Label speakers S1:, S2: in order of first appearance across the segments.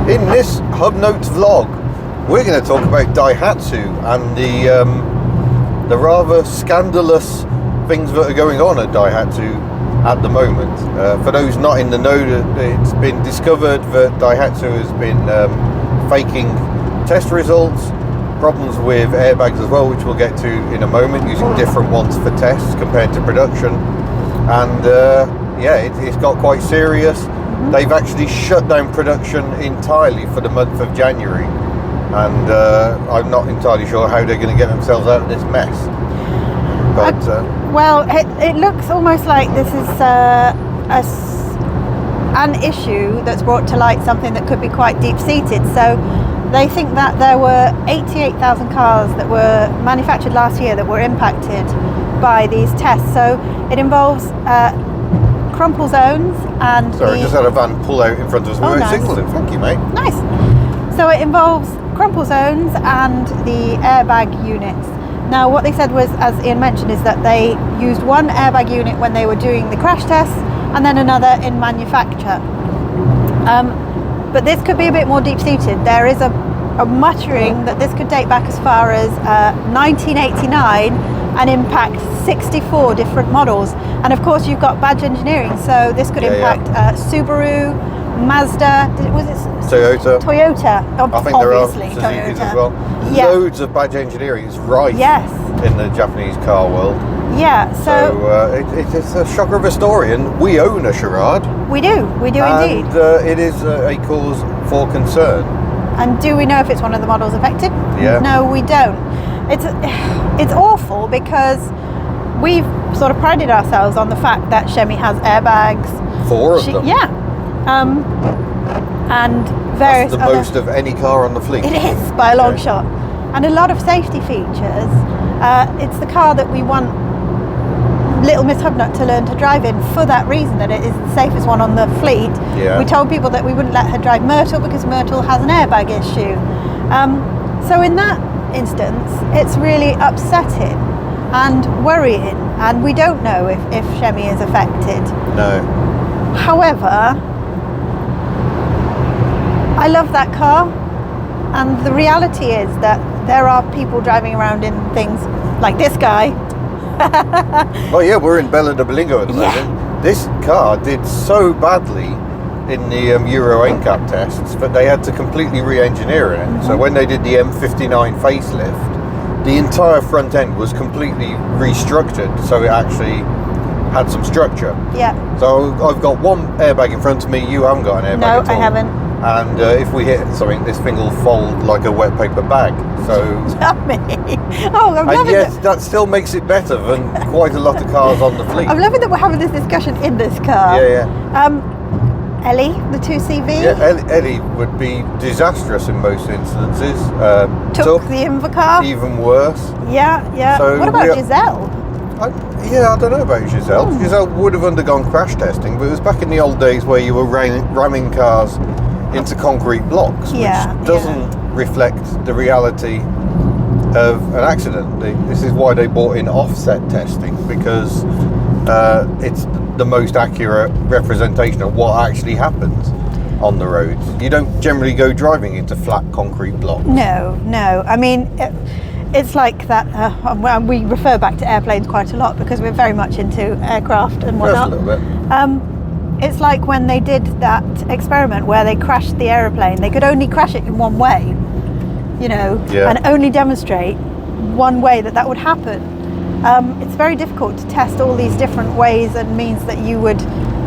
S1: In this HubNotes vlog, we're going to talk about Daihatsu and the rather scandalous things that are going on at Daihatsu at the moment. For those not in the know, it's been discovered that Daihatsu has been faking test results, problems with airbags as well, which we'll get to in a moment, using different ones for tests compared to production. And it's got quite serious. They've actually shut down production entirely for the month of January, and I'm not entirely sure how they're going to get themselves out of this mess. But
S2: well, it looks almost like this is an issue that's brought to light something that could be quite deep-seated. So they think that there were 88,000 cars that were manufactured last year that were impacted by these tests. So it involves crumple zones and...
S1: Sorry, I just had a van pull out in front of us.
S2: Oh,
S1: We were
S2: nice.
S1: signalling. Thank you, mate.
S2: Nice. So it involves crumple zones and the airbag units. Now, what they said was, as Ian mentioned, is that they used one airbag unit when they were doing the crash tests and then another in manufacture. But this could be a bit more deep-seated. There is a muttering that this could date back as far as 1989 and impact 64 different models. And of course, you've got badge engineering, so this could impact Subaru, Mazda, was it
S1: Toyota.
S2: Toyota,
S1: I think there are
S2: obviously
S1: Suzuki's
S2: Toyota
S1: as well.
S2: Yeah.
S1: Loads of badge engineering is rife in the Japanese car world.
S2: Yeah, so
S1: it's a shocker of a story, and we own a Charade.
S2: we do indeed.
S1: And it is a cause for concern.
S2: And do we know if it's one of the models affected?
S1: Yeah.
S2: No, we don't. It's awful because we've sort of prided ourselves on the fact that Chemi has airbags.
S1: 4 of them.
S2: Yeah. And various
S1: That's the most of any car on the fleet.
S2: It is, by a long shot. And a lot of safety features. It's the car that we want Little Miss Hubnut to learn to drive in for that reason, that it is the safest one on the fleet.
S1: Yeah.
S2: We told people that we wouldn't let her drive Myrtle because Myrtle has an airbag issue. So in that instance, it's really upsetting and worrying, and we don't know if Chemi is affected.
S1: No.
S2: However, I love that car, and the reality is that there are people driving around in things like this guy.
S1: Oh yeah, we're in Bella de Belingo at the moment. This car did so badly in the Euro NCAP tests that they had to completely re-engineer it. So when they did the M59 facelift, the entire front end was completely restructured, so it actually had some structure.
S2: Yeah.
S1: So I've got one airbag in front of me, you haven't got an airbag
S2: No,
S1: at all.
S2: I haven't.
S1: And if we hit something, this thing will fold like a wet paper bag. So,
S2: Oh, I'm
S1: and
S2: loving
S1: yet that still makes it better than quite a lot of cars on the fleet.
S2: I'm loving that we're having this discussion in this car.
S1: Yeah.
S2: Ellie, the 2CV.
S1: Yeah, Eddie would be disastrous in most instances.
S2: Took the Invacar.
S1: Even worse.
S2: Yeah.
S1: So
S2: what about Giselle?
S1: I don't know about Giselle. Giselle would have undergone crash testing, but it was back in the old days where you were ramming cars into concrete blocks, which doesn't reflect the reality of an accident. This is why they brought in offset testing, because it's the most accurate representation of what actually happens on the roads. You don't generally go driving into flat concrete blocks.
S2: No. I mean, it's like that. We refer back to airplanes quite a lot because we're very much into aircraft and whatnot.
S1: Just a little bit.
S2: It's like when they did that experiment where they crashed the aeroplane. They could only crash it in one way, and only demonstrate one way that would happen. It's very difficult to test all these different ways and means that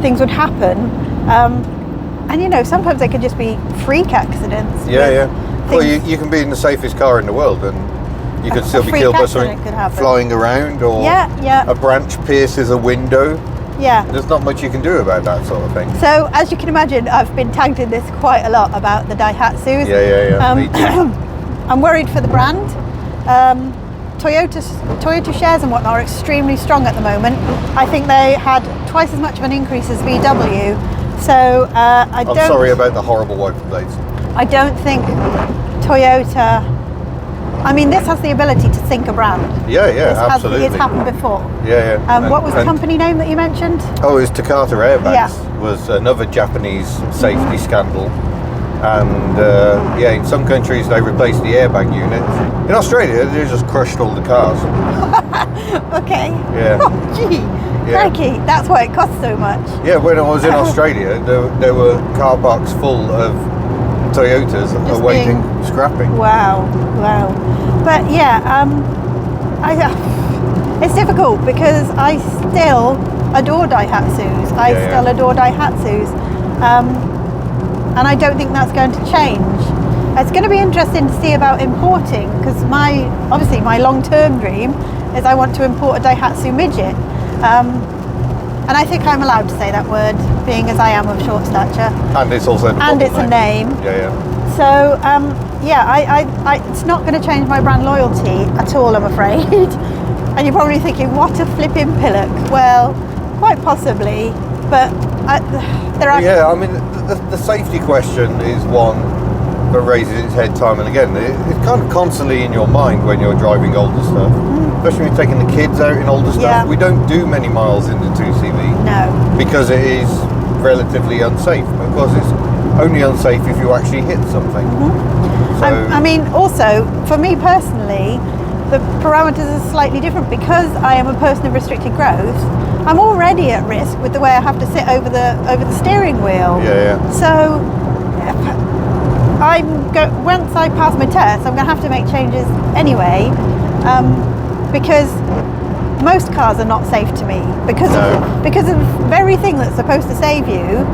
S2: things would happen. And sometimes they could just be freak accidents.
S1: Well, you can be in the safest car in the world and you could still be killed by something flying around, or a branch pierces a window.
S2: Yeah.
S1: There's not much you can do about that sort of thing.
S2: So, as you can imagine, I've been tagged in this quite a lot about the Daihatsus.
S1: Yeah. Me too.
S2: I'm worried for the brand. Toyota shares and whatnot are extremely strong at the moment. I think they had twice as much of an increase as VW. So I'm
S1: sorry about the horrible wiper blades.
S2: I don't think Toyota. I mean, this has the ability to sink a brand.
S1: Yeah, absolutely.
S2: It's happened before.
S1: Yeah.
S2: What was the company name that you mentioned?
S1: Oh, it was Takata Airbags.
S2: Yeah.
S1: Was another Japanese safety scandal. And yeah, in some countries they replaced the airbag units. In Australia, they just crushed all the cars.
S2: Okay.
S1: Yeah.
S2: Oh, gee.
S1: Yeah.
S2: Crikey, that's why it costs so much.
S1: Yeah, when I was in Australia, there were car parks full of Toyotas
S2: Just
S1: awaiting scrapping.
S2: Wow. But yeah, it's difficult because I still adore Daihatsus. I still adore Daihatsus. And I don't think that's going to change. It's going to be interesting to see about importing, because obviously my long-term dream is I want to import a Daihatsu midget. And I think I'm allowed to say that word, being as I am of short stature.
S1: And it's also
S2: a name.
S1: Yeah.
S2: So it's not going to change my brand loyalty at all, I'm afraid. And you're probably thinking, what a flipping pillock. Well, quite possibly, but there are...
S1: Yeah, I mean, the safety question is one that raises its head time and again. It's kind of constantly in your mind when you're driving older stuff, especially when you're taking the kids out in older stuff.
S2: Yeah.
S1: We don't do many miles in the 2CV.
S2: No.
S1: Because it is relatively unsafe. Of course, it's only unsafe if you actually hit something. So,
S2: I mean, also, for me personally, the parameters are slightly different because I am a person of restricted growth. I'm already at risk with the way I have to sit over the steering wheel.
S1: Yeah.
S2: So once I pass my test, I'm going to have to make changes anyway, because most cars are not safe to me because of the very thing that's supposed to save you.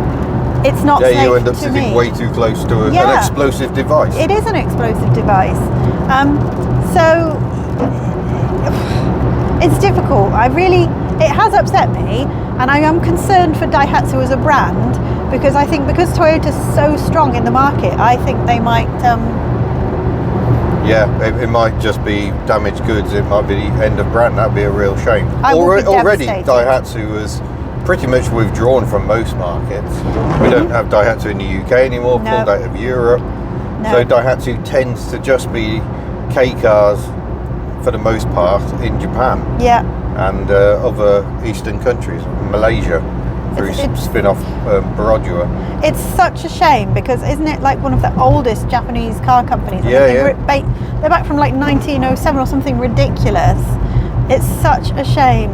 S2: It's not safe to me.
S1: You end up sitting way too close to an explosive device.
S2: It is an explosive device. So it's difficult. It has upset me, and I am concerned for Daihatsu as a brand, because I think because Toyota's so strong in the market, I think they might...
S1: it might just be damaged goods. It might be the end of brand. That'd be a real shame. Already Daihatsu has pretty much withdrawn from most markets. We don't have Daihatsu in the UK anymore, pulled out of Europe.
S2: No.
S1: So Daihatsu tends to just be K cars for the most part in Japan.
S2: Yeah.
S1: And other eastern countries, Malaysia, through spin-off Barodua.
S2: It's such a shame, because isn't it like one of the oldest Japanese car companies? They're back from like 1907 or something ridiculous. It's such a shame.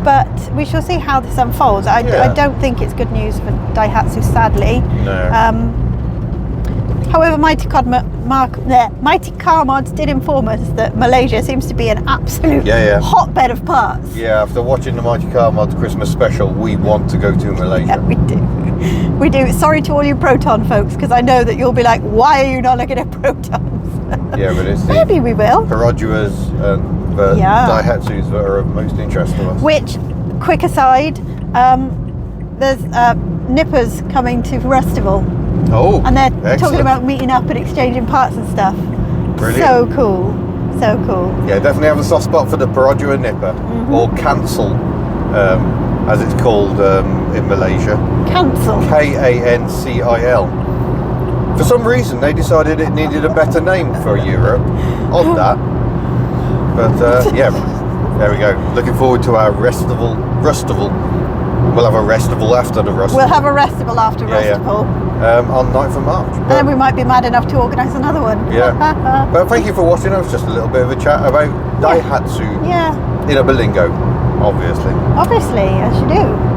S2: But we shall see how this unfolds. I don't think it's good news for Daihatsu, sadly.
S1: No.
S2: However, Mighty Car Mods did inform us that Malaysia seems to be an absolute hotbed of parts.
S1: Yeah, after watching the Mighty Car Mods Christmas special, we want to go to Malaysia.
S2: Yeah, we do. Sorry to all you Proton folks, because I know that you'll be like, why are you not looking at Protons?
S1: Yeah, but it's
S2: maybe we will.
S1: Peroduas and the Daihatsus that are of most interest to us.
S2: Which, quick aside, there's nippers coming to Rustival.
S1: Oh,
S2: and they're
S1: excellent.
S2: Talking about meeting up and exchanging parts and stuff.
S1: Brilliant.
S2: So cool.
S1: Yeah, definitely have a soft spot for the Perodua nipper, or Cancel, as it's called in Malaysia.
S2: Cancel.
S1: Kancil. For some reason, they decided it needed a better name for Europe. Odd that. But yeah, there we go. Looking forward to our Rustival. We'll have a Rustival after the Rustival.
S2: We'll have a Rustival after Rustival.
S1: On 9th of March.
S2: And then we might be mad enough to organise another one.
S1: Yeah. But thank you for watching. It was just a little bit of a chat about Daihatsu.
S2: Yeah.
S1: In a Berlingo, obviously.
S2: Obviously, as you do.